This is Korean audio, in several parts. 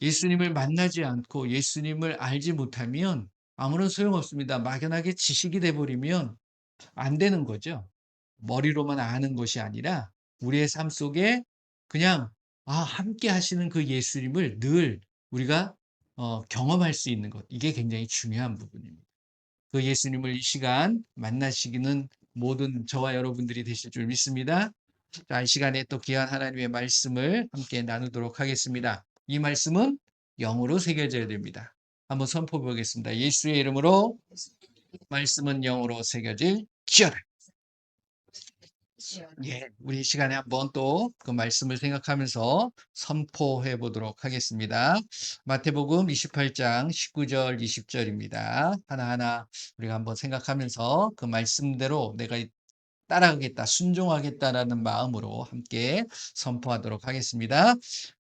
예수님을 만나지 않고 예수님을 알지 못하면 아무런 소용없습니다. 막연하게 지식이 돼 버리면 안 되는 거죠. 머리로만 아는 것이 아니라 우리의 삶 속에 그냥 함께 하시는 그 예수님을 늘 우리가 경험할 수 있는 것. 이게 굉장히 중요한 부분입니다. 그 예수님을 이 시간 만나시기는 모든 저와 여러분들이 되실 줄 믿습니다. 자, 이 시간에 또 귀한 하나님의 말씀을 함께 나누도록 하겠습니다. 이 말씀은 영으로 새겨져야 됩니다. 한번 선포해 보겠습니다. 예수의 이름으로 말씀은 영으로 새겨질지어다. 예, 우리 이 시간에 한번 또 그 말씀을 생각하면서 선포해 보도록 하겠습니다. 마태복음 28장 19절, 20절입니다. 하나하나 우리가 한번 생각하면서 그 말씀대로 내가 따라가겠다, 순종하겠다라는 마음으로 함께 선포하도록 하겠습니다.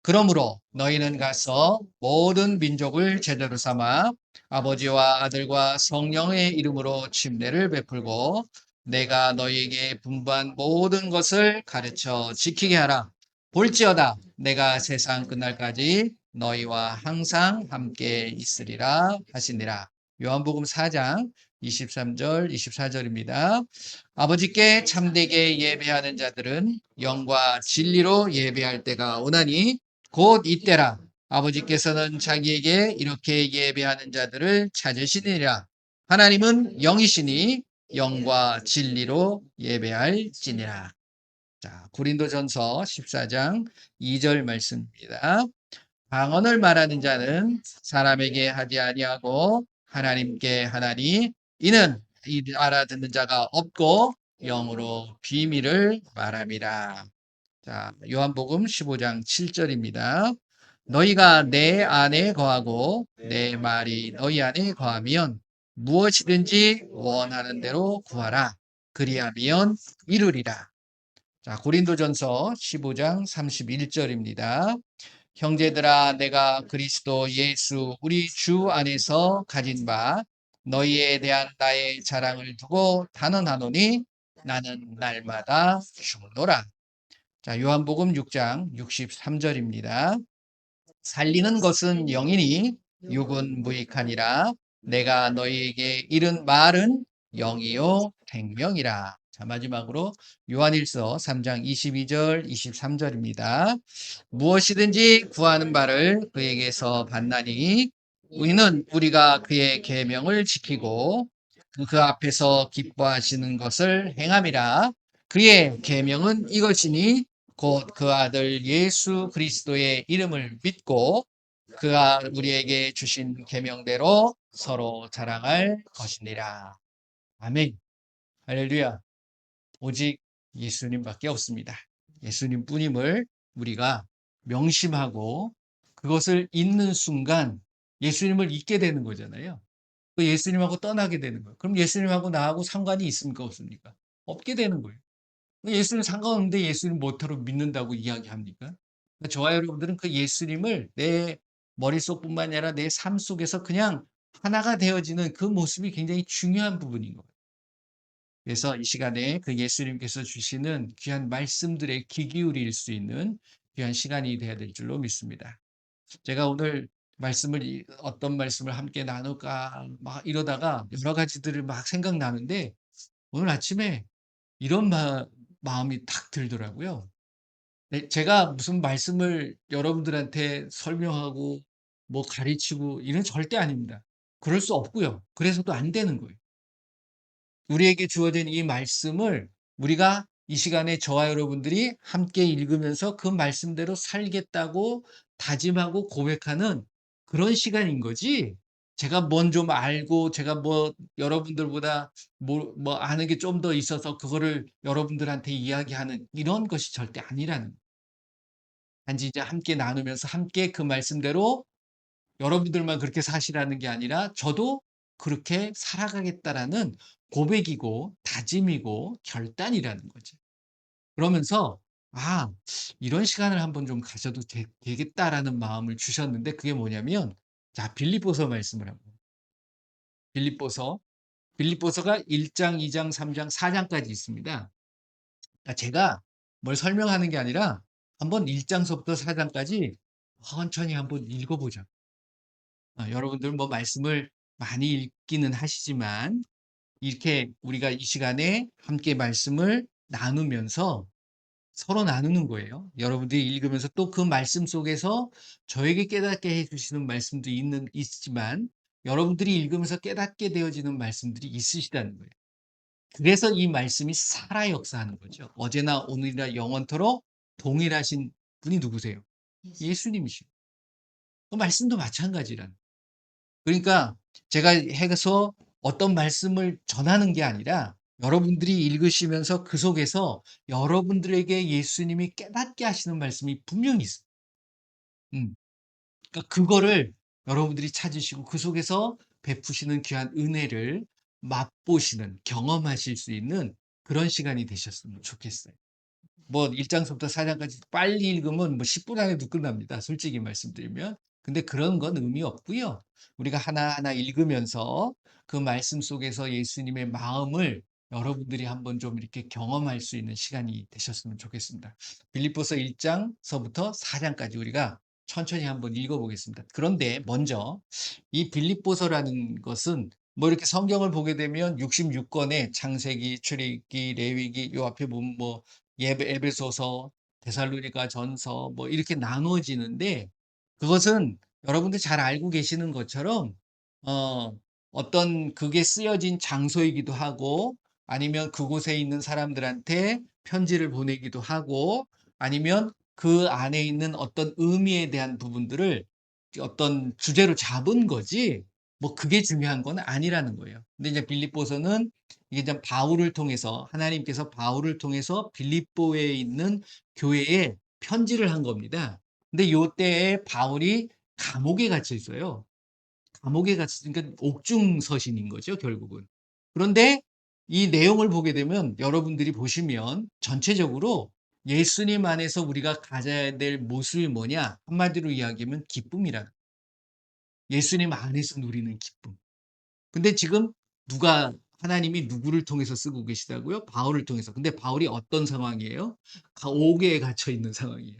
그러므로 너희는 가서 모든 민족을 제자로 삼아 아버지와 아들과 성령의 이름으로 침례를 베풀고 내가 너희에게 분부한 모든 것을 가르쳐 지키게 하라. 볼지어다 내가 세상 끝날까지 너희와 항상 함께 있으리라 하시니라. 요한복음 4장 23절, 24절입니다. 아버지께 참되게 예배하는 자들은 영과 진리로 예배할 때가 오나니 곧 이때라. 아버지께서는 자기에게 이렇게 예배하는 자들을 찾으시니라. 하나님은 영이시니 영과 진리로 예배할지니라. 자, 고린도전서 14장 2절 말씀입니다. 방언을 말하는 자는 사람에게 하지 아니하고 하나님께 하나니 이는 알아듣는 자가 없고 영으로 비밀을 말함이라. 자, 요한복음 15장 7절입니다. 너희가 내 안에 거하고 내 말이 너희 안에 거하면 무엇이든지 원하는 대로 구하라. 그리하면 이루리라. 자, 고린도전서 15장 31절입니다. 형제들아 내가 그리스도 예수 우리 주 안에서 가진 바 너희에 대한 나의 자랑을 두고 단언하노니 나는 날마다 죽노라. 자, 요한복음 6장 63절입니다. 살리는 것은 영이니 육은 무익하니라. 내가 너희에게 이른 말은 영이요 생명이라. 자, 마지막으로 요한일서 3장 22절, 23절입니다. 무엇이든지 구하는 바를 그에게서 받나니 우리는 우리가 그의 계명을 지키고 그 앞에서 기뻐하시는 것을 행함이라. 그의 계명은 이것이니 곧 그 아들 예수 그리스도의 이름을 믿고 그가 우리에게 주신 계명대로 서로 자랑할 것이니라. 아멘. 할렐루야. 오직 예수님밖에 없습니다. 예수님 뿐임을 우리가 명심하고 그것을 잊는 순간 예수님을 잊게 되는 거잖아요. 그 예수님하고 떠나게 되는 거예요. 그럼 예수님하고 나하고 상관이 있습니까? 없습니까? 없게 되는 거예요. 예수님 상관없는데 예수님 뭐하러 믿는다고 이야기합니까? 그러니까 저와 여러분들은 그 예수님을 내 머릿속뿐만 아니라 내 삶 속에서 그냥 하나가 되어지는 그 모습이 굉장히 중요한 부분인 거예요. 그래서 이 시간에 그 예수님께서 주시는 귀한 말씀들에 귀 기울일 수 있는 귀한 시간이 되어야 될 줄로 믿습니다. 제가 오늘 어떤 말씀을 함께 나눌까 막 이러다가 여러 가지들을 막 생각나는데 오늘 아침에 이런 마음이 탁 들더라고요. 네, 제가 무슨 말씀을 여러분들한테 설명하고 뭐 가르치고 이런 절대 아닙니다. 그럴 수 없고요. 그래서도 안 되는 거예요. 우리에게 주어진 이 말씀을 우리가 이 시간에 저와 여러분들이 함께 읽으면서 그 말씀대로 살겠다고 다짐하고 고백하는 그런 시간인 거지. 제가 뭔 좀 알고 제가 뭐 여러분들보다 뭐 아는 게 좀 더 있어서 그거를 여러분들한테 이야기하는 이런 것이 절대 아니라는 거예요. 단지 이제 함께 나누면서 함께 그 말씀대로 여러분들만 그렇게 사시라는 게 아니라 저도 그렇게 살아가겠다라는 고백이고 다짐이고 결단이라는 거죠. 그러면서 '아 이런 시간을 한번 좀 가져도 되겠다.'라는 마음을 주셨는데 그게 뭐냐면 자 빌립보서 말씀을 한번 빌립보서 빌립보서가 1 장, 2 장, 3 장, 4 장까지 있습니다. 그러니까 제가 뭘 설명하는 게 아니라 한번 1 장서부터 4 장까지 천천히 한번 읽어 보자. 여러분들 뭐 말씀을 많이 읽기는 하시지만 이렇게 우리가 이 시간에 함께 말씀을 나누면서 서로 나누는 거예요. 여러분들이 읽으면서 또 그 말씀 속에서 저에게 깨닫게 해 주시는 말씀도 있지만 여러분들이 읽으면서 깨닫게 되어지는 말씀들이 있으시다는 거예요. 그래서 이 말씀이 살아 역사하는 거죠. 어제나 오늘이나 영원토록 동일하신 분이 누구세요? 예수님이시고. 그 말씀도 마찬가지라는. 그러니까 제가 해서 어떤 말씀을 전하는 게 아니라 여러분들이 읽으시면서 그 속에서 여러분들에게 예수님이 깨닫게 하시는 말씀이 분명히 있어요. 음. 그러니까 그거를 여러분들이 찾으시고 그 속에서 베푸시는 귀한 은혜를 맛보시는 경험하실 수 있는 그런 시간이 되셨으면 좋겠어요. 뭐 1 장서부터 4 장까지 빨리 읽으면 뭐 10분 안에도 끝납니다, 솔직히 말씀드리면. 근데 그런 건 의미 없고요. 우리가 하나하나 읽으면서 그 말씀 속에서 예수님의 마음을 여러분들이 한번 좀 이렇게 경험할 수 있는 시간이 되셨으면 좋겠습니다. 빌립보서 1 장서부터 4 장까지 우리가 천천히 한번 읽어 보겠습니다. 그런데 먼저 이 빌립보서라는 것은 뭐 이렇게 성경을 보게 되면 66 권의 창세기, 출애굽기, 레위기 요 앞에 보면 뭐 에베소서, 데살로니가 전서 뭐 이렇게 나누어지는데 그것은 여러분들 잘 알고 계시는 것처럼 어 어떤 그게 쓰여진 장소이기도 하고 아니면 그곳에 있는 사람들한테 편지를 보내기도 하고 아니면 그 안에 있는 어떤 의미에 대한 부분들을 어떤 주제로 잡은 거지 뭐 그게 중요한 건 아니라는 거예요. 근데 이제 빌립보서는 이게 이제 바울을 통해서 하나님께서 바울을 통해서 빌립보에 있는 교회에 편지를 한 겁니다. 근데 요때에 바울이 감옥에 갇혀 있어요. 감옥에 갇혔으니까 옥중 서신인 거죠, 결국은. 그런데 이 내용을 보게 되면 여러분들이 보시면 전체적으로 예수님 안에서 우리가 가져야 될 모습이 뭐냐? 한마디로 이야기하면 기쁨이라. 예수님 안에서 누리는 기쁨. 근데 지금 누가 하나님이 누구를 통해서 쓰고 계시다고요? 바울을 통해서. 근데 바울이 어떤 상황이에요? 옥에 갇혀 있는 상황이에요.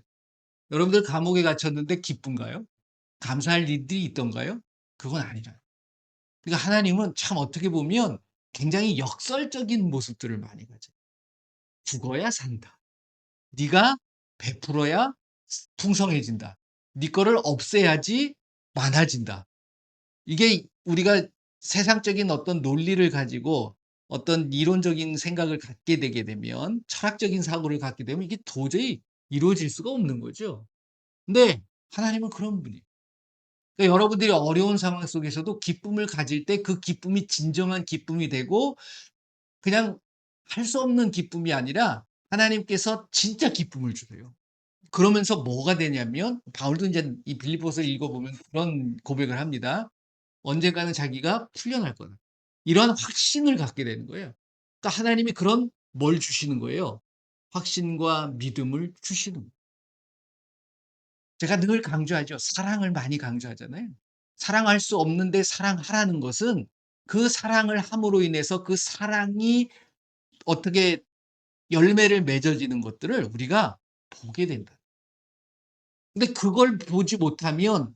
여러분들 감옥에 갇혔는데 기쁜가요? 감사할 일들이 있던가요? 그건 아니라. 그러니까 하나님은 참 어떻게 보면 굉장히 역설적인 모습들을 많이 가져요. 죽어야 산다. 네가 베풀어야 풍성해진다. 네 거를 없애야지 많아진다. 이게 우리가 세상적인 어떤 논리를 가지고 어떤 이론적인 생각을 갖게 되게 되면 철학적인 사고를 갖게 되면 이게 도저히 이루어질 수가 없는 거죠. 근데 하나님은 그런 분이에요. 그러니까 여러분들이 어려운 상황 속에서도 기쁨을 가질 때 그 기쁨이 진정한 기쁨이 되고 그냥 할 수 없는 기쁨이 아니라 하나님께서 진짜 기쁨을 주세요. 그러면서 뭐가 되냐면 바울도 인제 이 빌립보서를 읽어보면 그런 고백을 합니다. 언젠가는 자기가 풀려날 거다. 이런 확신을 갖게 되는 거예요. 그러니까 하나님이 그런 뭘 주시는 거예요? 확신과 믿음을 주시는 거예요. 제가 늘 강조하죠. 사랑을 많이 강조하잖아요. 사랑할 수 없는데 사랑하라는 것은 그 사랑을 함으로 인해서 그 사랑이 어떻게 열매를 맺어지는 것들을 우리가 보게 된다. 근데 그걸 보지 못하면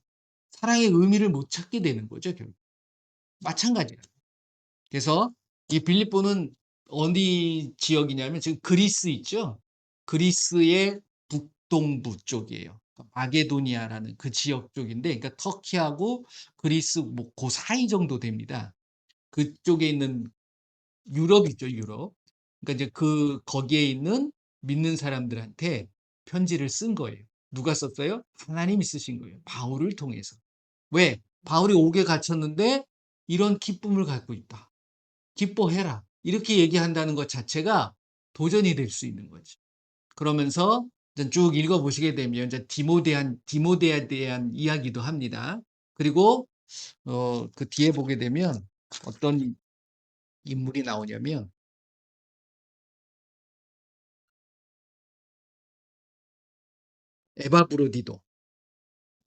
사랑의 의미를 못 찾게 되는 거죠, 결국. 마찬가지예요. 그래서 이 빌립보는 어디 지역이냐면 지금 그리스 있죠? 그리스의 북동부 쪽이에요. 마게도니아라는 그 지역 쪽인데 그러니까 터키하고 그리스 뭐 고 사이 정도 됩니다. 그쪽에 있는 유럽 있죠, 유럽. 그러니까 이제 거기에 있는 믿는 사람들한테 편지를 쓴 거예요. 누가 썼어요? 하나님이 쓰신 거예요. 바울을 통해서. 왜? 바울이 옥에 갇혔는데 이런 기쁨을 갖고 있다. 기뻐해라. 이렇게 얘기한다는 것 자체가 도전이 될 수 있는 거죠. 그러면서 이제 쭉 읽어 보시게 되면 이제 디모데에 대한 이야기도 합니다. 그리고 그 뒤에 보게 되면 어떤 인물이 나오냐면 에바브로디도,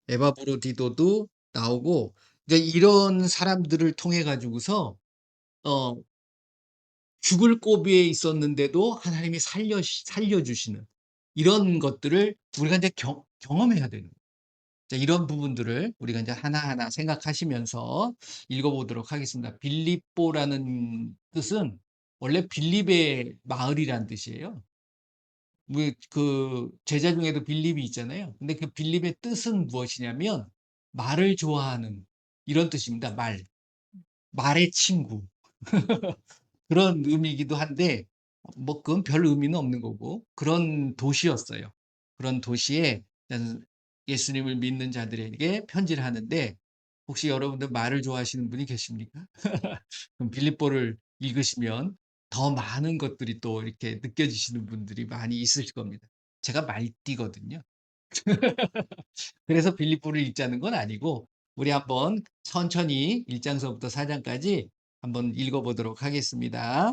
에바브로디도도 나오고 이제 이런 사람들을 통해 가지고서 어 죽을 고비에 있었는데도 하나님이 살려 주시는 이런 것들을 우리가 이제 경험해야 되는 거예요. 자, 이런 부분들을 우리가 이제 하나하나 생각하시면서 읽어보도록 하겠습니다. 빌립보라는 뜻은 원래 빌립의 마을이란 뜻이에요. 왜 그 제자 중에도 빌립이 있잖아요. 근데 그 빌립의 뜻은 무엇이냐면 말을 좋아하는 이런 뜻입니다. 말의 친구. 그런 의미이기도 한데 뭐 그건 별 의미는 없는 거고 그런 도시였어요. 그런 도시에 일단 예수님을 믿는 자들에게 편지를 하는데 혹시 여러분들 말을 좋아하시는 분이 계십니까? 그럼 빌립보를 읽으시면 더 많은 것들이 또 이렇게 느껴지시는 분들이 많이 있으실 겁니다. 제가 말띠거든요. 그래서 빌립보를 읽자는 건 아니고 우리 한번 천천히 1 장서부터 4 장까지 한번 읽어 보도록 하겠습니다.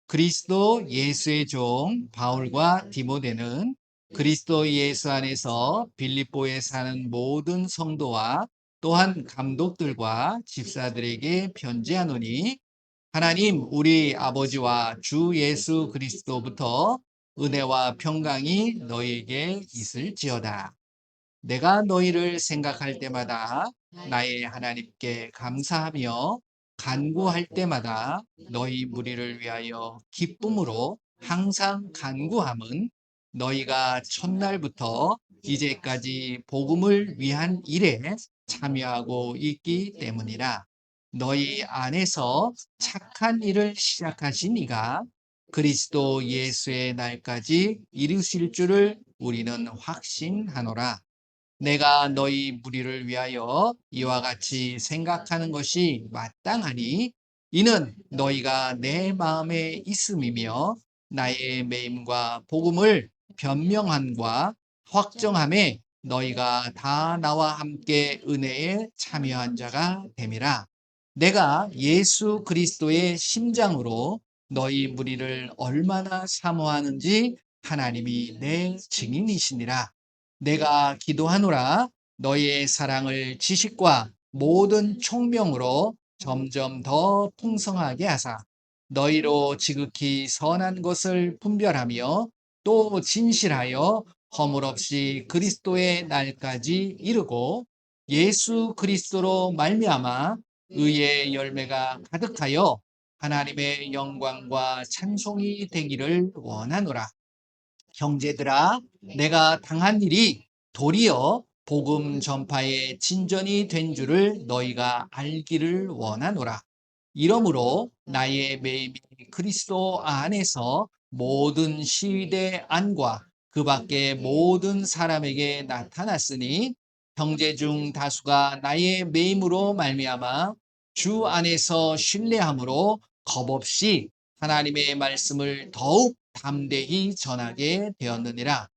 그리스도 예수의 종 바울과 디모데는 그리스도 예수 안에서 빌립보에 사는 모든 성도와 또한 감독들과 집사들에게 편지하노니 하나님 우리 아버지와 주 예수 그리스도부터 은혜와 평강이 너희에게 있을지어다. 내가 너희를 생각할 때마다 나의 하나님께 감사하며 간구할 때마다 너희 무리를 위하여 기쁨으로 항상 간구함은 너희가 첫날부터 이제까지 복음을 위한 일에 참여하고 있기 때문이라. 너희 안에서 착한 일을 시작하신 이가 그리스도 예수의 날까지 이루실 줄을 우리는 확신하노라. 내가 너희 무리를 위하여 이와 같이 생각하는 것이 마땅하니 이는 너희가 내 마음에 있음이며 나의 매임과 복음을 변명함과 확정함에 너희가 다 나와 함께 은혜에 참여한 자가 됨이라. 내가 예수 그리스도의 심장으로 너희 무리를 얼마나 사모하는지 하나님이 내 증인이시니라. 내가 기도하노라 너희의 사랑을 지식과 모든 총명으로 점점 더 풍성하게 하사 너희로 지극히 선한 것을 분별하며 또 진실하여 허물 없이 그리스도의 날까지 이르고 예수 그리스도로 말미암아 의의 열매가 가득하여 하나님의 영광과 찬송이 되기를 원하노라. 형제들아, 내가 당한 일이 도리어 복음 전파의 진전이 된 줄을 너희가 알기를 원하노라. 이러므로 나의 매임이 그리스도 안에서 모든 시위대 안과 그 밖의 모든 사람에게 나타났으니 형제 중 다수가 나의 매임으로 말미암아 주 안에서 신뢰함으로 겁없이 하나님의 말씀을 더욱 담대히 전하게 되었느니라.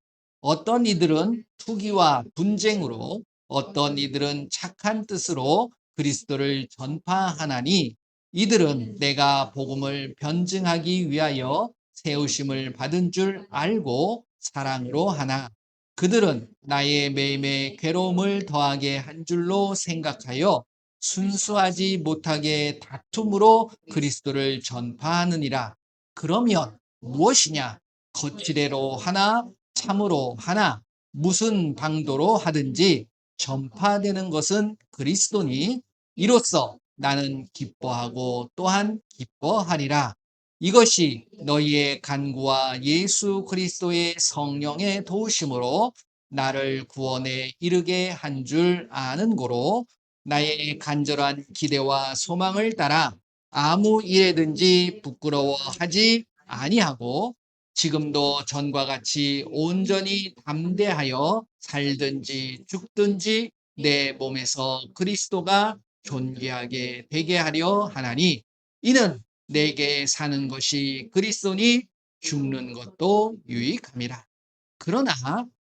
어떤 이들은 투기와 분쟁으로 어떤 이들은 착한 뜻으로 그리스도를 전파하나니 이들은 내가 복음을 변증하기 위하여 세우심을 받은 줄 알고 사랑으로 하나 그들은 나의 매임에 괴로움을 더하게 한 줄로 생각하여 순수하지 못하게 다툼으로 그리스도를 전파하느니라. 그러면 무엇이냐? 거칠애로 하나, 참으로 하나, 무슨 방도로 하든지 전파되는 것은 그리스도니 이로써 나는 기뻐하고 또한 기뻐하리라. 이것이 너희의 간구와 예수 그리스도의 성령의 도우심으로 나를 구원에 이르게 한 줄 아는 고로 나의 간절한 기대와 소망을 따라 아무 일에든지 부끄러워하지 아니하고 지금도 전과 같이 온전히 담대하여 살든지 죽든지 내 몸에서 그리스도가 존귀하게 되게 하려 하나니 이는 내게 사는 것이 그리스도니 죽는 것도 유익함이라. 그러나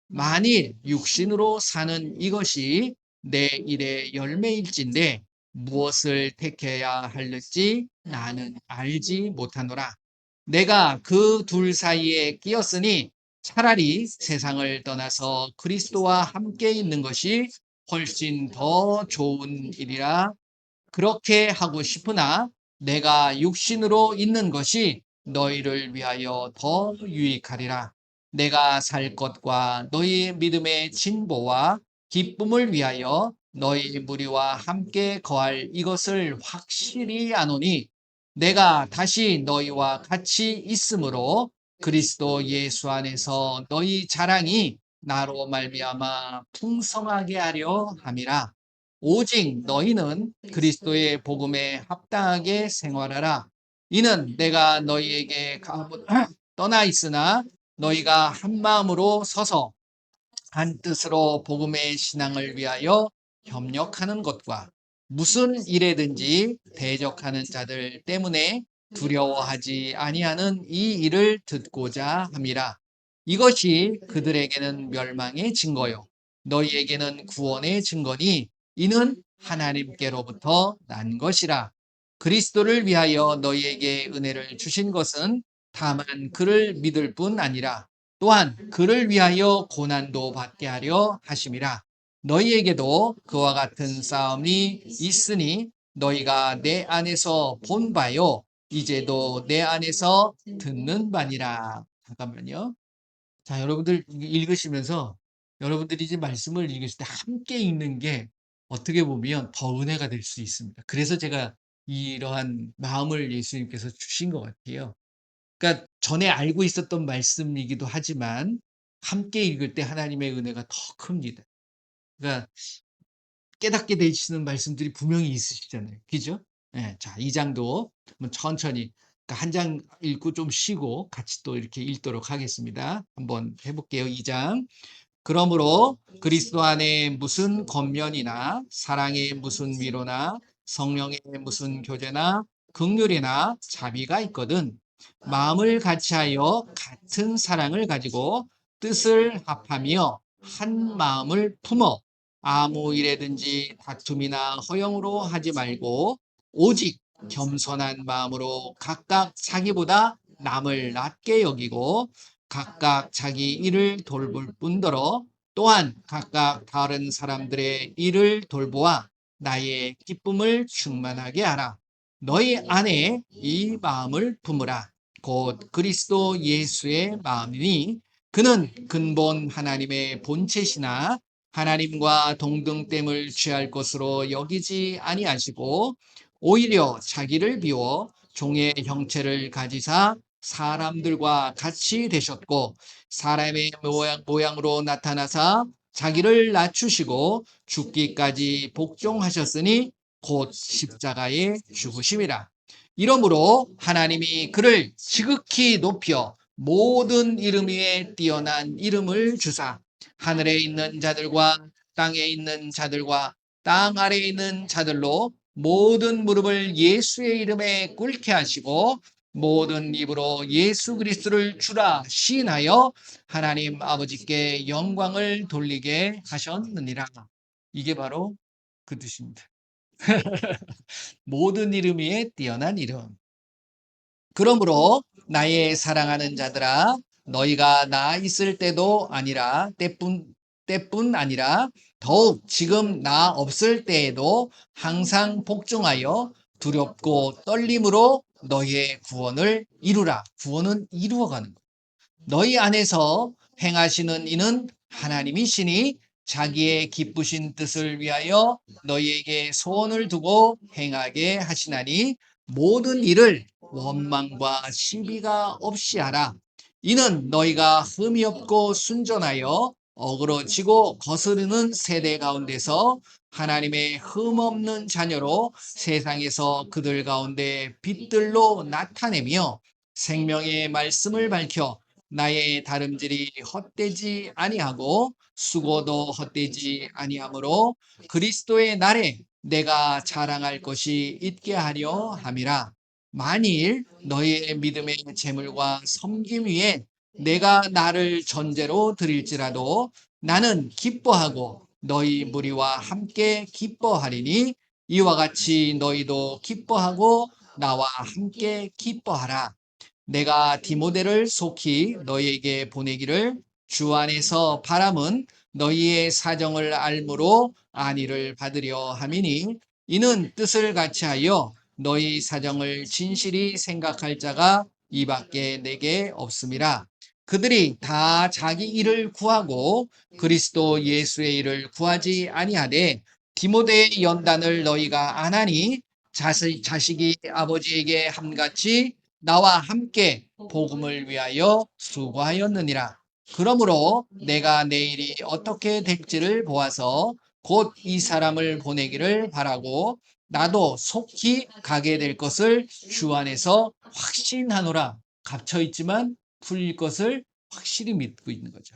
만일 육신으로 사는 이것이 내 일의 열매일진데 무엇을 택해야 할지 나는 알지 못하노라. 내가 그 둘 사이에 끼었으니 차라리 세상을 떠나서 그리스도와 함께 있는 것이 훨씬 더 좋은 일이라. 그렇게 하고 싶으나 내가 육신으로 있는 것이 너희를 위하여 더 유익하리라. 내가 살 것과 너희 믿음의 진보와 기쁨을 위하여 너희 무리와 함께 거할 이것을 확실히 아노니 내가 다시 너희와 같이 있으므로 그리스도 예수 안에서 너희 자랑이 나로 말미암아 풍성하게 하려 함이라. 오직 너희는 그리스도의 복음에 합당하게 생활하라. 이는 내가 너희에게 떠나 있으나 너희가 한 마음으로 서서 한 뜻으로 복음의 신앙을 위하여 협력하는 것과 무슨 일에든지 대적하는 자들 때문에 두려워하지 아니하는 이 일을 듣고자 함이라. 이것이 그들에게는 멸망의 증거요 너희에게는 구원의 증거니 이는 하나님께로부터 난 것이라. 그리스도를 위하여 너희에게 은혜를 주신 것은 다만 그를 믿을 뿐 아니라 또한 그를 위하여 고난도 받게 하려 하심이라. 너희에게도 그와 같은 싸움이 있으니 너희가 내 안에서 본 바요 이제도 내 안에서 듣는 바니라. 잠깐만요. 자, 여러분들 읽으시면서 여러분들이 이제 말씀을 읽으실 때 함께 읽는 게 어떻게 보면 더 은혜가 될 수 있습니다. 그래서 제가 이러한 마음을 예수님께서 주신 것 같아요. 그러니까 전에 알고 있었던 말씀이기도 하지만 함께 읽을 때 하나님의 은혜가 더 큽니다. 그러니까 깨닫게 되시는 말씀들이 분명히 있으시잖아요. 그죠? 예. 자, 이 장도 한번 천천히 그러니까 한 장 읽고 좀 쉬고 같이 또 이렇게 읽도록 하겠습니다. 한번 해 볼게요. 2 장. 그러므로 그리스도 안에 무슨 권면이나 사랑의 무슨 위로나 성령의 무슨 교제나 긍휼이나 자비가 있거든 마음을 같이하여 같은 사랑을 가지고 뜻을 합하며 한 마음을 품어 아무 일에든지 다툼이나 허영으로 하지 말고 오직 겸손한 마음으로 각각 자기보다 남을 낮게 여기고 각각 자기 일을 돌볼 뿐더러 또한 각각 다른 사람들의 일을 돌보아 나의 기쁨을 충만하게 하라. 너희 안에 이 마음을 품으라. 곧 그리스도 예수의 마음이니 그는 근본 하나님의 본체시나 하나님과 동등됨을 취할 것으로 여기지 아니하시고 오히려 자기를 비워 종의 형체를 가지사 사람들과 같이 되셨고 사람의 모양으로 나타나사 자기를 낮추시고 죽기까지 복종하셨으니 곧 십자가에 죽으심이라. 이러므로 하나님이 그를 지극히 높여 모든 이름 위에 뛰어난 이름을 주사 하늘에 있는 자들과 땅에 있는 자들과 땅 아래에 있는 자들로 모든 무릎을 예수의 이름에 꿇게 하시고 모든 입으로 예수 그리스도를 주라 시인하여 하나님 아버지께 영광을 돌리게 하셨느니라. 이게 바로 그 뜻입니다. 모든 이름 위에 뛰어난 이름. 그러므로 나의 사랑하는 자들아 너희가 나 있을 때도 아니라 때뿐 아니라 더욱 지금 나 없을 때에도 항상 복종하여 두렵고 떨림으로 너희의 구원을 이루라. 구원은 이루어가는 것. 너희 안에서 행하시는 이는 하나님이시니 자기의 기쁘신 뜻을 위하여 너희에게 소원을 두고 행하게 하시나니 모든 일을 원망과 시비가 없이 하라. 이는 너희가 흠이 없고 순전하여 어그러지고 거스르는 세대 가운데서 하나님의 흠 없는 자녀로 세상에서 그들 가운데 빛들로 나타내며 생명의 말씀을 밝혀 나의 다름질이 헛되지 아니하고 수고도 헛되지 아니하므로 그리스도의 날에 내가 자랑할 것이 있게 하려 함이라. 만일 너희의 믿음의 재물과 섬김 위에 내가 나를 전제로 드릴지라도 나는 기뻐하고 너희 무리와 함께 기뻐하리니 이와 같이 너희도 기뻐하고 나와 함께 기뻐하라. 내가 디모데를 속히 너희에게 보내기를 주 안에서 바람은 너희의 사정을 알므로 안위를 받으려 함이니 이는 뜻을 같이하여 너희 사정을 진실히 생각할 자가 이밖에 내게 없음이라. 그들이 다 자기 일을 구하고 그리스도 예수의 일을 구하지 아니하되 디모데의 연단을 너희가 안 하니 자식이 아버지에게 함같이 나와 함께 복음을 위하여 수고하였느니라. 그러므로 내가 내일이 어떻게 될지를 보아서 곧 이 사람을 보내기를 바라고 나도 속히 가게 될 것을 주 안에서 확신하노라. 갇혀 있지만 풀릴 것을 확실히 믿고 있는 거죠.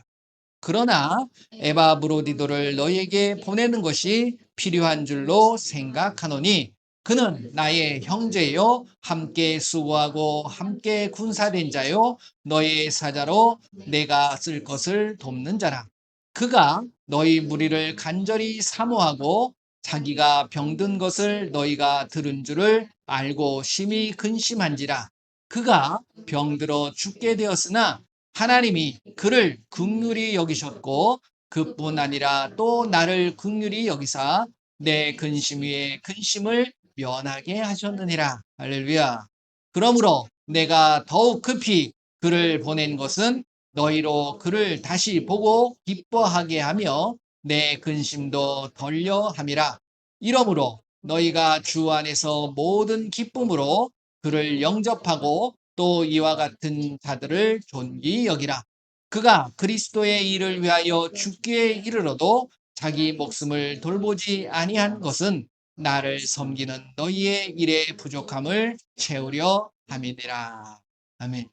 그러나 에바브로디도를 너희에게 보내는 것이 필요한 줄로 생각하노니 그는 나의 형제요 함께 수고하고 함께 군사된 자요 너희의 사자로 내가 쓸 것을 돕는 자라. 그가 너희 무리를 간절히 사모하고 자기가 병든 것을 너희가 들은 줄을 알고 심히 근심한지라. 그가 병들어 죽게 되었으나 하나님이 그를 긍휼히 여기셨고 그뿐 아니라 또 나를 긍휼히 여기사 내 근심 위에 근심을 면하게 하셨느니라. 할렐루야. 그러므로 내가 더욱 급히 그를 보낸 것은 너희로 그를 다시 보고 기뻐하게 하며 내 근심도 덜려 함이라. 이러므로 너희가 주 안에서 모든 기쁨으로 그를 영접하고 또 이와 같은 자들을 존귀 여기라. 그가 그리스도의 일을 위하여 죽기에 이르러도 자기 목숨을 돌보지 아니한 것은 나를 섬기는 너희의 일의 부족함을 채우려 함이니라. 아멘.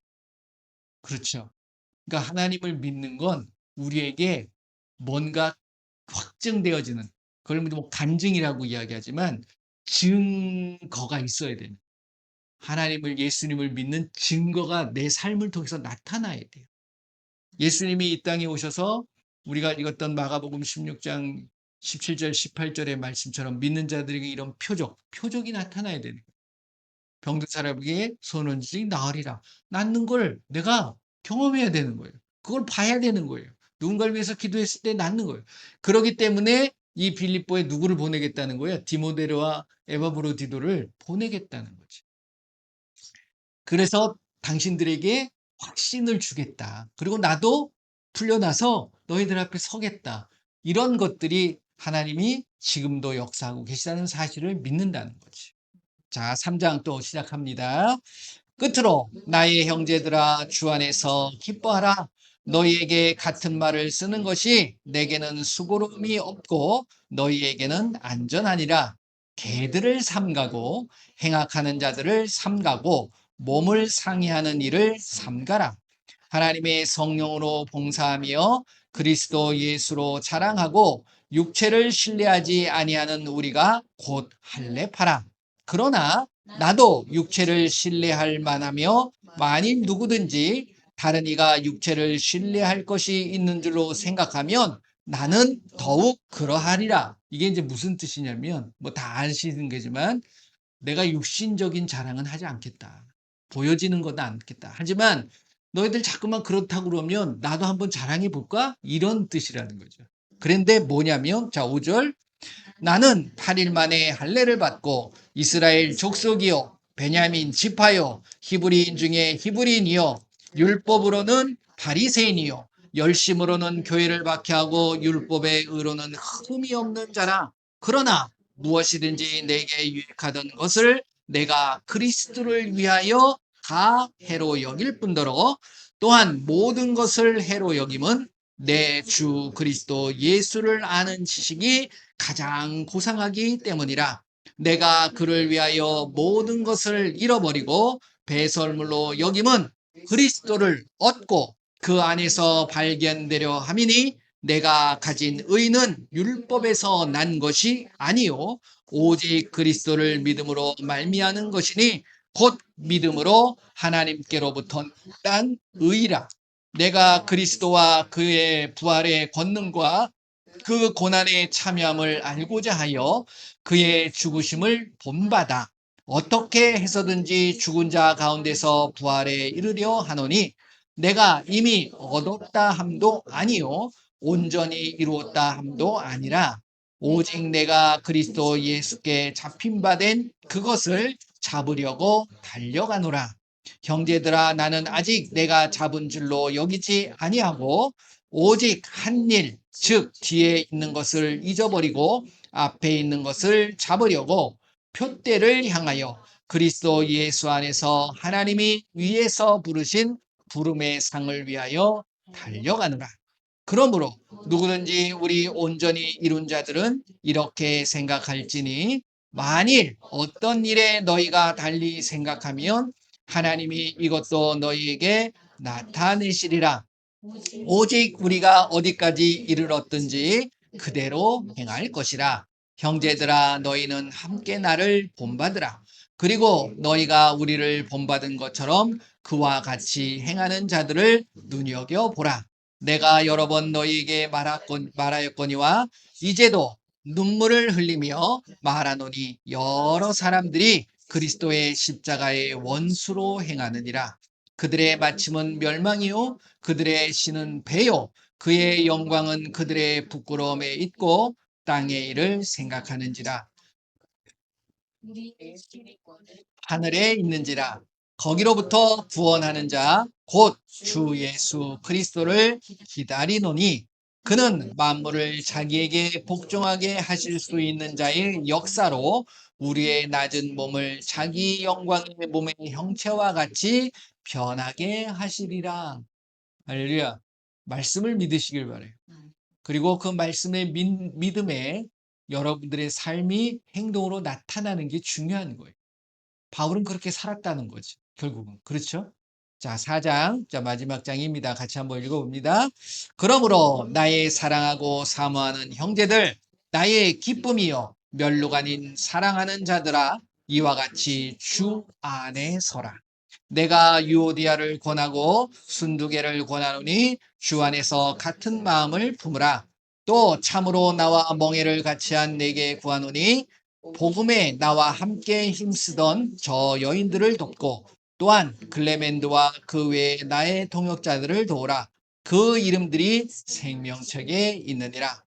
그렇죠. 그러니까 하나님을 믿는 건 우리에게 뭔가 확증되어지는, 그걸 뭐 간증이라고 이야기하지만 증거가 있어야 되는, 하나님을, 예수님을 믿는 증거가 내 삶을 통해서 나타나야 돼요. 예수님이 이 땅에 오셔서 우리가 읽었던 마가복음 16장 17절 18절의 말씀처럼 믿는 자들에게 이런 표적이 나타나야 되는 거예요. 병든 사람에게 손은지 나으리라. 낫는 걸 내가 경험해야 되는 거예요. 그걸 봐야 되는 거예요. 누군가를 위해서 기도했을 때 낫는 거예요. 그렇기 때문에 이 빌립보에 누구를 보내겠다는 거예요? 디모데와 에바브로디도를 보내겠다는 거지. 그래서 당신들에게 확신을 주겠다. 그리고 나도 풀려나서 너희들 앞에 서겠다. 이런 것들이 하나님이 지금도 역사하고 계시다는 사실을 믿는다는 거지. 자, 3장 또 시작합니다. 끝으로 나의 형제들아 주 안에서 기뻐하라. 너희에게 같은 말을 쓰는 것이 내게는 수고로움이 없고 너희에게는 안전하니라. 개들을 삼가고 행악하는 자들을 삼가고 몸을 상해하는 일을 삼가라. 하나님의 성령으로 봉사하며 그리스도 예수로 자랑하고 육체를 신뢰하지 아니하는 우리가 곧 할례파라. 그러나 나도 육체를 신뢰할 만하며 만일 누구든지 다른 이가 육체를 신뢰할 것이 있는 줄로 생각하면 나는 더욱 그러하리라. 이게 이제 무슨 뜻이냐면 뭐 다 아시는 거지만 내가 육신적인 자랑은 하지 않겠다. 보여지는 것도 않겠다. 하지만 너희들 자꾸만 그렇다고 그러면 나도 한번 자랑해 볼까? 이런 뜻이라는 거죠. 그런데 뭐냐면 자 5절 나는 8일 만에 할례를 받고 이스라엘 족속이요 베냐민 지파요 히브리인 중에 히브리인이요 율법으로는 바리새인이요 열심으로는 교회를 박해하고 율법의 의로는 흠이 없는 자라. 그러나 무엇이든지 내게 유익하던 것을 내가 그리스도를 위하여 다 해로 여길 뿐더러 또한 모든 것을 해로 여김은 내 주 그리스도 예수를 아는 지식이 가장 고상하기 때문이라. 내가 그를 위하여 모든 것을 잃어버리고 배설물로 여김은 그리스도를 얻고 그 안에서 발견되려 함이니 내가 가진 의는 율법에서 난 것이 아니요 오직 그리스도를 믿음으로 말미암는 것이니 곧 믿음으로 하나님께로부터 난 의라. 내가 그리스도와 그의 부활의 권능과 그 고난에 참여함을 알고자 하여 그의 죽으심을 본받아 어떻게 해서든지 죽은 자 가운데서 부활에 이르려 하노니 내가 이미 얻었다 함도 아니요 온전히 이루었다 함도 아니라 오직 내가 그리스도 예수께 잡힌 바 된 그것을 잡으려고 달려가노라. 형제들아 나는 아직 내가 잡은 줄로 여기지 아니하고 오직 한 일, 즉 뒤에 있는 것을 잊어버리고 앞에 있는 것을 잡으려고 표대를 향하여 그리스도 예수 안에서 하나님이 위에서 부르신 부름의 상을 위하여 달려가노라. 그러므로 누구든지 우리 온전히 이룬 자들은 이렇게 생각할지니 만일 어떤 일에 너희가 달리 생각하면 하나님이 이것도 너희에게 나타내시리라. 오직 우리가 어디까지 이르렀든지 그대로 행할 것이라. 형제들아 너희는 함께 나를 본받으라. 그리고 너희가 우리를 본받은 것처럼 그와 같이 행하는 자들을 눈여겨보라. 내가 여러 번 너희에게 말하였거니와 이제도 눈물을 흘리며 말하노니 여러 사람들이 그리스도의 십자가의 원수로 행하느니라. 그들의 마침은 멸망이요 그들의 신은 배요 그의 영광은 그들의 부끄러움에 있고 땅의 일을 생각하는지라. 하늘에 있는지라. 거기로부터 구원하는 자 곧 주 예수 그리스도를 기다리노니 그는 만물을 자기에게 복종하게 하실 수 있는 자의 역사로 우리의 낮은 몸을 자기 영광의 몸의 형체와 같이 변하게 하시리라. 할렐루야. 말씀을 믿으시길 바래요. 그리고 그 말씀의 믿음에 여러분들의 삶이 행동으로 나타나는 게 중요한 거예요. 바울은 그렇게 살았다는 거죠. 결국은. 그렇죠? 자, 4장. 자, 마지막 장입니다. 같이 한번 읽어봅니다. 그러므로 나의 사랑하고 사모하는 형제들, 나의 기쁨이요. 멸류가 아닌 사랑하는 자들아, 이와 같이 주 안에 서라. 내가 유오디아를 권하고 순두개를 권하노니 주 안에서 같은 마음을 품으라. 또 참으로 나와 멍에를 같이 한 내게 구하노니 복음에 나와 함께 힘쓰던 저 여인들을 돕고 또한 클레멘드와 그 외에 나의 동역자들을 도우라. 그 이름들이 생명책에 있느니라.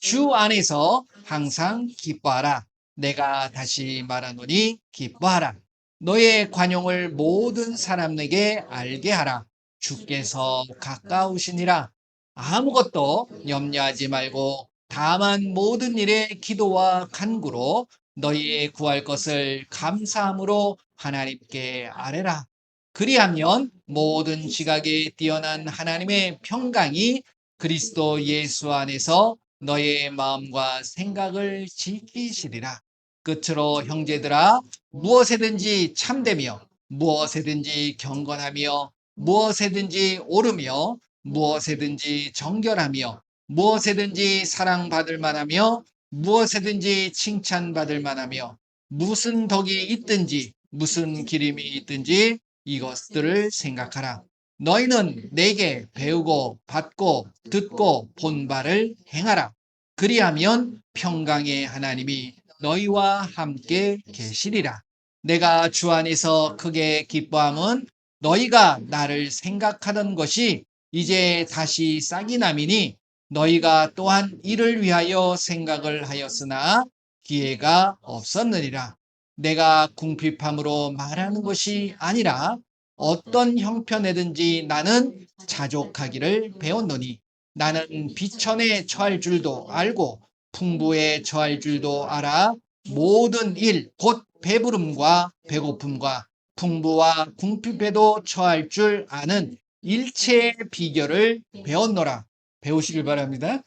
주 안에서 항상 기뻐하라. 내가 다시 말하노니 기뻐하라. 너의 관용을 모든 사람에게 알게 하라. 주께서 가까우시니라. 아무것도 염려하지 말고 다만 모든 일에 기도와 간구로 너희의 구할 것을 감사함으로 하나님께 아뢰라. 그리하면 모든 지각에 뛰어난 하나님의 평강이 그리스도 예수 안에서 너의 마음과 생각을 지키시리라. 끝으로 형제들아 무엇에든지 참되며 무엇에든지 경건하며 무엇에든지 옳으며 무엇에든지 정결하며 무엇에든지 사랑받을 만하며 무엇에든지 칭찬받을 만하며 무슨 덕이 있든지 무슨 기림이 있든지 이것들을 생각하라. 너희는 내게 배우고 받고 듣고 본 바를 행하라. 그리하면 평강의 하나님이 너희와 함께 계시리라. 내가 주 안에서 크게 기뻐함은 너희가 나를 생각하던 것이 이제 다시 싹이 남이니 너희가 또한 이를 위하여 생각을 하였으나 기회가 없었느니라. 내가 궁핍함으로 말하는 것이 아니라 어떤 형편에든지 나는 자족하기를 배웠노니 나는 비천에 처할 줄도 알고 풍부에 처할 줄도 알아 모든 일 곧 배부름과 배고픔과 풍부와 궁핍에도 처할 줄 아는 일체의 비결을 배웠노라. 배우시길 바랍니다.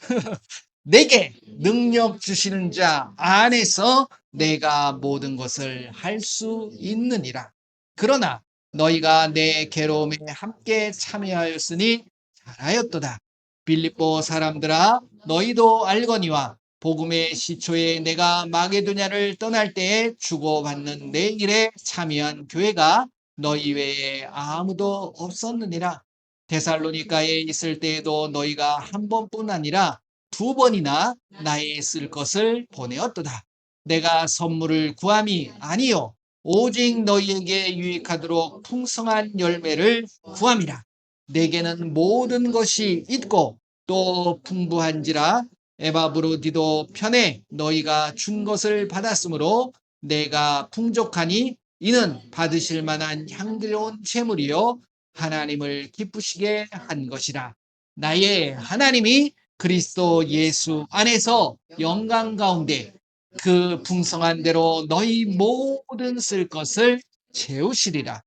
내게 능력 주시는 자 안에서 내가 모든 것을 할 수 있느니라. 그러나 너희가 내 괴로움에 함께 참여하였으니 잘하였도다. 빌립보 사람들아 너희도 알거니와 복음의 시초에 내가 마게도냐를 떠날 때에 주고받는 내 일에 참여한 교회가 너희 외에 아무도 없었느니라. 데살로니가에 있을 때에도 너희가 한 번뿐 아니라 두 번이나 나의 쓸 것을 보내었도다. 내가 선물을 구함이 아니요 오직 너희에게 유익하도록 풍성한 열매를 구함이라. 내게는 모든 것이 있고 또 풍부한지라. 에바브로디도 편에 너희가 준 것을 받았으므로 내가 풍족하니 이는 받으실 만한 향기로운 제물이요 하나님을 기쁘시게 한 것이라. 나의 하나님이 그리스도 예수 안에서 영광 가운데 그 풍성한 대로 너희 모든 쓸 것을 채우시리라.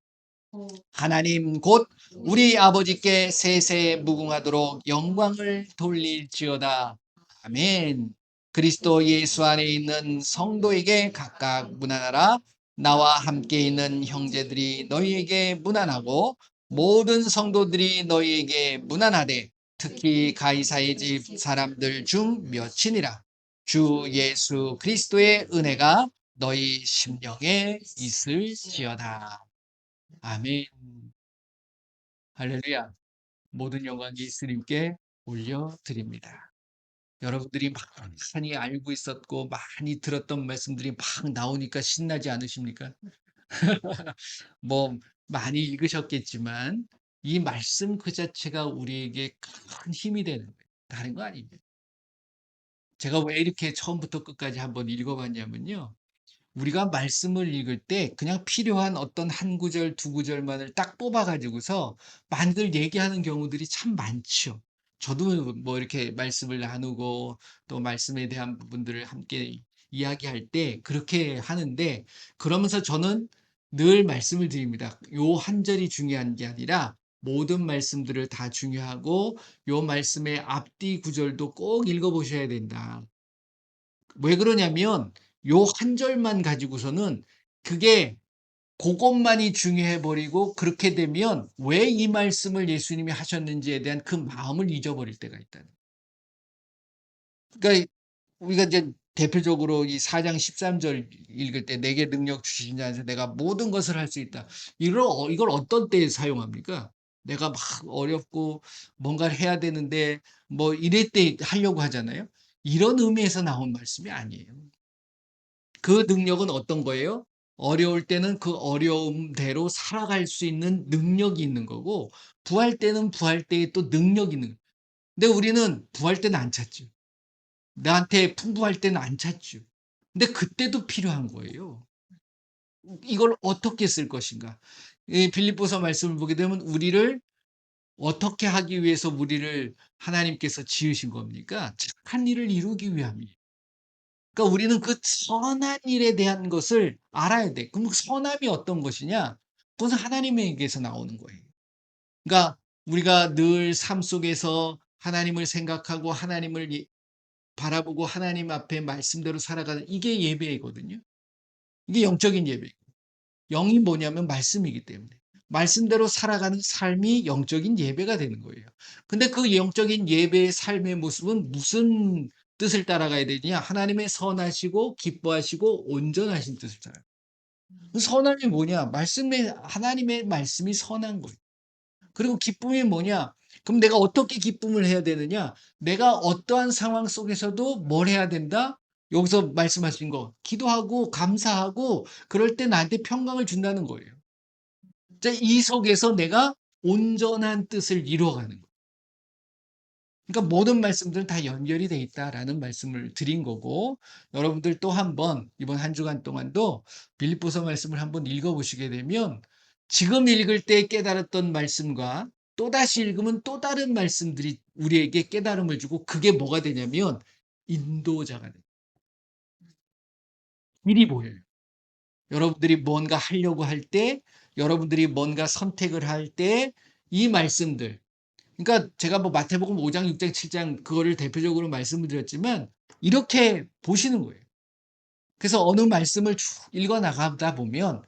하나님 곧 우리 아버지께 세세 무궁하도록 영광을 돌릴지어다. 아멘. 그리스도 예수 안에 있는 성도에게 각각 문안하라. 나와 함께 있는 형제들이 너희에게 문안하고 모든 성도들이 너희에게 문안하되 특히 가이사의 집 사람들 중 몇이니라. 주 예수 그리스도의 은혜가 너희 심령에 있을지어다. 아멘. 할렐루야. 모든 영광 예수님께 올려드립니다. 여러분들이 많이 알고 있었고 많이 들었던 말씀들이 막 나오니까 신나지 않으십니까? 뭐 많이 읽으셨겠지만 이 말씀 그 자체가 우리에게 큰 힘이 되는 거예요. 다른 거 아닙니다. 제가 왜 이렇게 처음부터 끝까지 한번 읽어봤냐면요. 우리가 말씀을 읽을 때 그냥 필요한 어떤 한 구절, 두 구절만을 딱 뽑아 가지고서 많이들 얘기하는 경우들이 참 많죠. 저도 뭐 이렇게 말씀을 나누고 또 말씀에 대한 부분들을 함께 이야기할 때 그렇게 하는데 그러면서 저는 늘 말씀을 드립니다. 요 한 절이 중요한 게 아니라 모든 말씀들을 다 중요하고 요 말씀의 앞뒤 구절도 꼭 읽어 보셔야 된다. 왜 그러냐면 요 한 절만 가지고서는 그게 그것만이 중요해 버리고 그렇게 되면 왜 이 말씀을 예수님이 하셨는지에 대한 그 마음을 잊어버릴 때가 있다는 거예요. 그러니까 우리가 이제 대표적으로 이 4장 13절 읽을 때 "내게 능력 주신 자 안에서 내가 모든 것을 할 수 있다." 이걸 어떤 때에 사용합니까? 내가 막 어렵고 뭔가를 해야 되는데 뭐 이럴 때 하려고 하잖아요. 이런 의미에서 나온 말씀이 아니에요. 그 능력은 어떤 거예요? 어려울 때는 그 어려움대로 살아갈 수 있는 능력이 있는 거고 부할 때는 부할 때에 또 능력이 있는 거예요. 근데 우리는 부할 때는 안 찾죠. 나한테 풍부할 때는 안 찾죠. 근데 그때도 필요한 거예요. 이걸 어떻게 쓸 것인가? 이 빌립보서 말씀을 보게 되면 우리를 어떻게 하기 위해서 우리를 하나님께서 지으신 겁니까? 착한 일을 이루기 위함이에요. 그러니까 우리는 그 선한 일에 대한 것을 알아야 돼. 그럼 그 선함이 어떤 것이냐? 그것은 하나님에게서 나오는 거예요. 그러니까 우리가 늘 삶 속에서 하나님을 생각하고 하나님을 바라보고 하나님 앞에 말씀대로 살아가는 이게 예배이거든요. 이게 영적인 예배. 영이 뭐냐면 말씀이기 때문에. 말씀대로 살아가는 삶이 영적인 예배가 되는 거예요. 근데 그 영적인 예배의 삶의 모습은 무슨 뜻을 따라가야 되느냐? 하나님의 선하시고 기뻐하시고 온전하신 뜻을 따라. 그 선함이 뭐냐? 말씀의 하나님의 말씀이 선한 거예요. 그리고 기쁨이 뭐냐? 그럼 내가 어떻게 기쁨을 해야 되느냐? 내가 어떠한 상황 속에서도 뭘 해야 된다? 여기서 말씀하신 거 기도하고 감사하고 그럴 때 나한테 평강을 준다는 거예요. 자, 이 속에서 내가 온전한 뜻을 이루어가는 거예요. 그러니까 모든 말씀들은 다 연결이 돼 있다라는 말씀을 드린 거고 여러분들 또 한번 이번 한 주간 동안도 빌립보서 말씀을 한번 읽어보시게 되면 지금 읽을 때 깨달았던 말씀과 또다시 읽으면 또 다른 말씀들이 우리에게 깨달음을 주고 그게 뭐가 되냐면 인도자가 돼요. 길이 보여요. 여러분들이 뭔가 하려고 할 때, 여러분들이 뭔가 선택을 할 때 이 말씀들 그러니까 제가 뭐 마태복음 5 장, 6 장, 7장 그거를 대표적으로 말씀을 드렸지만 이렇게 보시는 거예요. 그래서 어느 말씀을 쭉 읽어 나가다 보면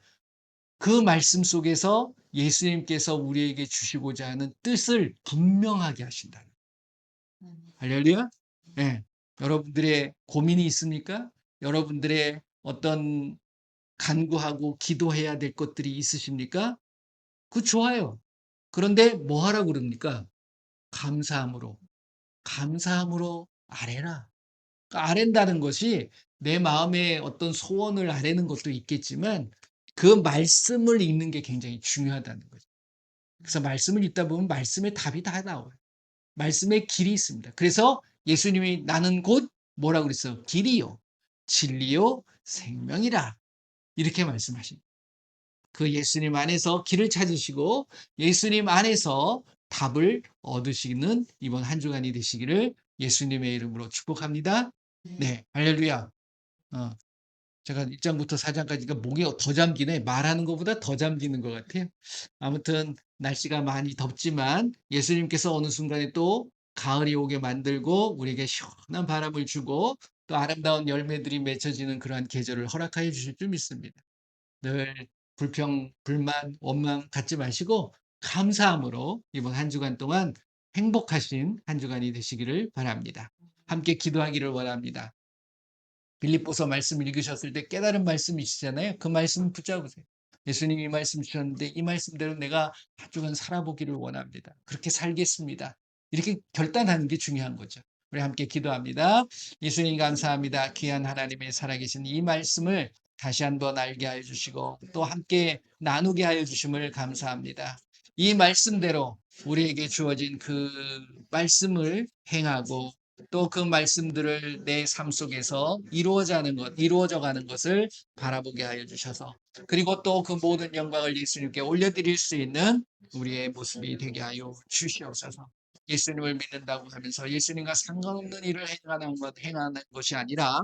그 말씀 속에서 예수님께서 우리에게 주시고자 하는 뜻을 분명하게 하신다. 할렐루야. 예. 여러분들의 고민이 있습니까? 여러분들의 어떤 간구하고 기도해야 될 것들이 있으십니까? 그 좋아요. 그런데 뭐 하라고 그럽니까? 감사함으로. 감사함으로 아뢰라. 그러니까 아랜다는 것이 내 마음의 어떤 소원을 아뢰는 것도 있겠지만 그 말씀을 읽는 게 굉장히 중요하다는 거죠. 그래서 말씀을 읽다 보면 말씀의 답이 다 나와요. 말씀의 길이 있습니다. 그래서 예수님이 나는 곧 뭐라고 그랬어요? 길이요, 진리요, 생명이라. 이렇게 말씀하십니다. 그 예수님 안에서 길을 찾으시고 예수님 안에서 답을 얻으시는 이번 한 주간이 되시기를 예수님의 이름으로 축복합니다. 네, 할렐루야. 어, 제가 1장부터 4장까지가 목이 더 잠기네. 말하는 것보다 더 잠기는 것 같아요. 아무튼 날씨가 많이 덥지만 예수님께서 어느 순간에 또 가을이 오게 만들고 우리에게 시원한 바람을 주고 또 아름다운 열매들이 맺혀지는 그러한 계절을 허락하여 주실 줄 믿습니다. 늘 불평, 불만, 원망 갖지 마시고 감사함으로 이번 한 주간 동안 행복하신 한 주간이 되시기를 바랍니다. 함께 기도하기를 원합니다. 빌립보서 말씀을 읽으셨을 때 깨달은 말씀이 있으잖아요. 그 말씀 붙잡으세요. 예수님이 이 말씀 주셨는데 이 말씀대로 내가 한 주간 살아보기를 원합니다. 그렇게 살겠습니다. 이렇게 결단하는 게 중요한 거죠. 우리 함께 기도합니다. 예수님 감사합니다. 귀한 하나님의 살아계신 이 말씀을 다시 한번 알게 하여 주시고 또 함께 나누게 하여 주심을 감사합니다. 이 말씀대로 우리에게 주어진 그 말씀을 행하고 또 그 말씀들을 내 삶 속에서 이루어져 가는 것을 바라보게 하여 주셔서 그리고 또 그 모든 영광을 예수님께 올려드릴 수 있는 우리의 모습이 되게 하여 주시옵소서. 예수님을 믿는다고 하면서 예수님과 상관없는 일을 행하는 것이 아니라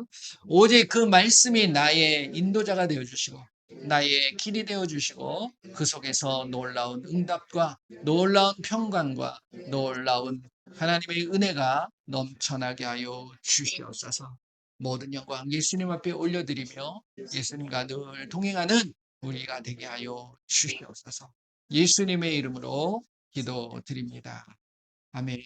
오직 그 말씀이 나의 인도자가 되어 주시고 나의 길이 되어 주시고 그 속에서 놀라운 응답과 놀라운 평강과 놀라운 하나님의 은혜가 넘쳐나게 하여 주시옵소서. 모든 영광 예수님 앞에 올려드리며 예수님과 늘 동행하는 우리가 되게 하여 주시옵소서. 예수님의 이름으로 기도드립니다. 아멘.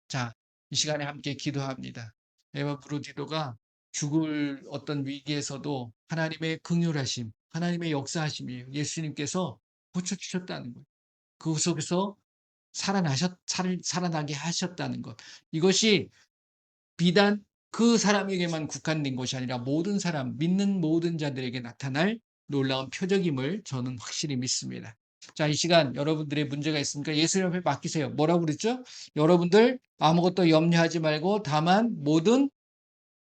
자, 이 시간에 함께 기도합니다. 에바 브로디도가 죽을 어떤 위기에서도 하나님의 긍휼하심, 하나님의 역사하심이 예수님께서 고쳐주셨다는 거예요. 그 속에서 살아나게 하셨다는 것. 이것이 비단 그 사람에게만 국한된 것이 아니라 모든 사람, 믿는 모든 자들에게 나타날 놀라운 표적임을 저는 확실히 믿습니다. 자, 이 시간 여러분들의 문제가 있으니까 예수님 앞에 맡기세요. 뭐라고 그랬죠? 여러분들 아무것도 염려하지 말고 다만 모든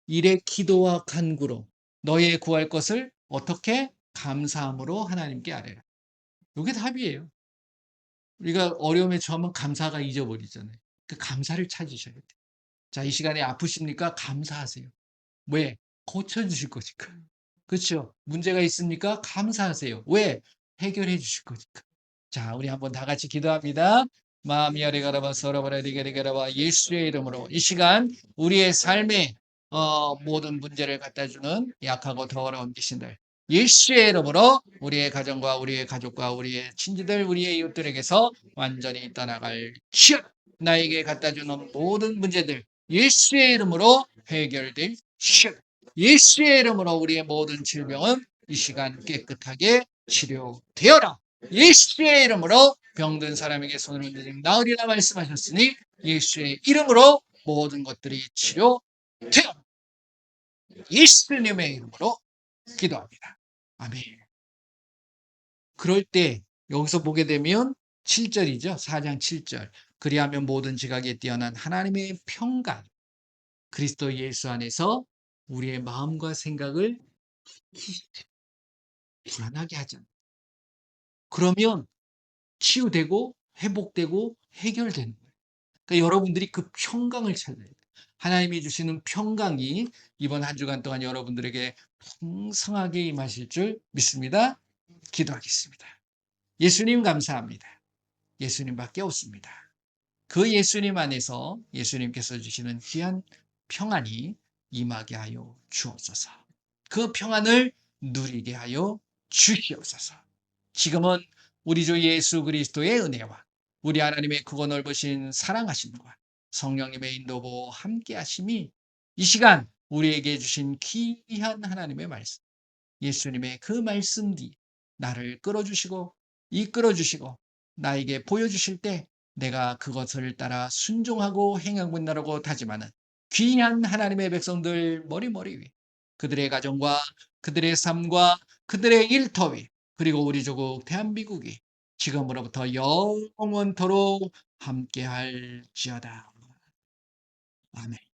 일의 기도와 간구로 너의 구할 것을 어떻게 감사함으로 하나님께 아뢰라. 이게 답이에요. 우리가 어려움에 처하면 감사가 잊어버리잖아요. 그 감사를 찾으셔야 돼요. 자, 이 시간에 아프십니까? 감사하세요. 왜? 고쳐주실 거니까. 그렇죠? 문제가 있습니까? 감사하세요. 왜? 해결해 주실 거니까. 자, 우리 한번 다 같이 기도합니다. 마음이 아리가라바 서라바라 리가리가라바 예수의 이름으로 이 시간 우리의 삶에 모든 문제를 갖다 주는 약하고 더 어려운 귀신들 예수의 이름으로 우리의 가정과 우리의 가족과 우리의 친지들 우리의 이웃들에게서 완전히 떠나갈 지어 나에게 갖다 주는 모든 문제들 예수의 이름으로 해결될 지어 예수의 이름으로 우리의 모든 질병은 이 시간 깨끗하게 치료되어라. 예수의 이름으로 병든 사람에게 손을 얹으면 나으리라 말씀하셨으니 예수의 이름으로 모든 것들이 치료되어 예수님의 이름으로 기도합니다. 아멘. 그럴 때 여기서 보게 되면 7절이죠. 4장 7절. 그리하면 모든 지각에 뛰어난 하나님의 평강 그리스도 예수 안에서 우리의 마음과 생각을 불안하게 하지 않는 그러면 치유되고 회복되고 해결되는 거예요. 그러니까 여러분들이 그 평강을 찾아야 돼요. 하나님이 주시는 평강이 이번 한 주간 동안 여러분들에게 풍성하게 임하실 줄 믿습니다. 기도하겠습니다. 예수님 감사합니다. 예수님밖에 없습니다. 그 예수님 안에서 예수님께서 주시는 귀한 평안이 임하게 하여 주옵소서. 그 평안을 누리게 하여 주시옵소서. 지금은 우리 주 예수 그리스도의 은혜와 우리 하나님의 크고 넓으신 사랑하심과 성령님의 인도보 함께 하심이 이 시간 우리에게 주신 귀한 하나님의 말씀 예수님의 그 말씀 뒤 나를 끌어주시고 이끌어주시고 나에게 보여주실 때 내가 그것을 따라 순종하고 행하고 있나라고 다짐하는 귀한 하나님의 백성들 머리머리 위 그들의 가정과 그들의 삶과 그들의 일터 위 그리고 우리 조국 대한민국이 지금으로부터 영원토록 함께할지어다. 아멘.